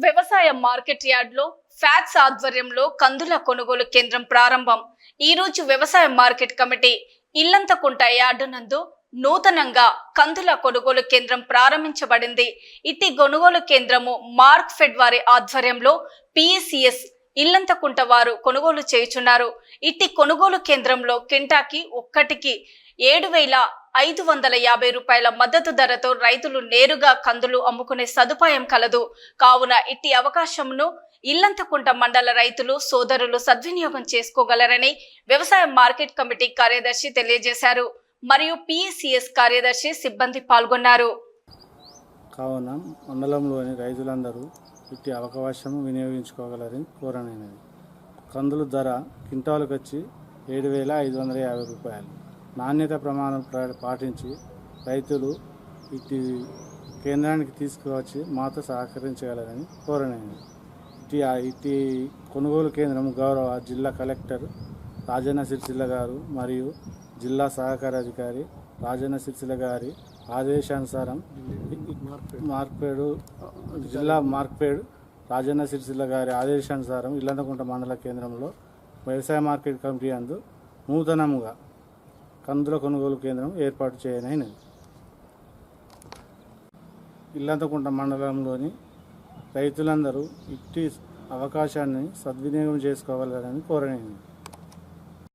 వ్యవసాయ మార్కెట్ యార్డ్లో ఫ్యాట్స్ ఆధ్వర్యంలో కందుల కొనుగోలు కేంద్రం ప్రారంభం. ఈ రోజు వ్యవసాయ మార్కెట్ కమిటీ ఇల్లంతకుంట యార్డు నందు నూతనంగా కందుల కొనుగోలు కేంద్రం ప్రారంభించబడింది. ఇట్టి కొనుగోలు కేంద్రము మార్క్ ఫెడ్ వారి ఆధ్వర్యంలో PACS ఇల్లంతకుంట వారు కొనుగోలు చేయుచున్నారు. ఇట్టి కొనుగోలు కేంద్రంలో కింటాకి ఒక్కటికి 7,550 రూపాయల మద్దతు ధరతో రైతులు నేరుగా కందులు అమ్ముకునే సదుపాయం కలదు. కావున ఇట్టి అవకాశంను ఇల్లంతకుంట మండల రైతులు సోదరులు సద్వినియోగం చేసుకోగలరని వ్యవసాయ మార్కెట్ కమిటీ కార్యదర్శి తెలియజేశారు. మరియు PACS కార్యదర్శి సిబ్బంది పాల్గొన్నారు. కావున మండలంలోని రైతులందరూ ఇట్టి అవకాశం వినియోగించుకోగలరని కోరనైనది. కందులు ధర క్వింటాలకు వచ్చి 7,550 రూపాయలు. నాణ్యత ప్రమాణం పాటించి రైతులు ఇట్టి కేంద్రానికి తీసుకువచ్చి మాతో సహకరించగలరని కోరనైనది. ఇట్టి కొనుగోలు కేంద్రం గౌరవ జిల్లా కలెక్టర్ రాజన్న సిరిసిల్ల గారు మరియు జిల్లా సహకార అధికారి రాజన్న సిరిసిల్ల గారి ఆదేశానుసారం జిల్లా మార్క్పేడ్ రాజన్న సిరిసిల్ల గారి ఆదేశానుసారం ఇల్లంతకుంట మండల కేంద్రంలో వ్యవసాయ మార్కెట్ కమిటీ అందు నూతనంగా కందుల కొనుగోలు కేంద్రం ఏర్పాటు చేయనైనది. ఇల్లంతకుంట మండలంలోని రైతులందరూ ఇట్టి అవకాశాన్ని సద్వినియోగం చేసుకోవాలని కోరనైనది.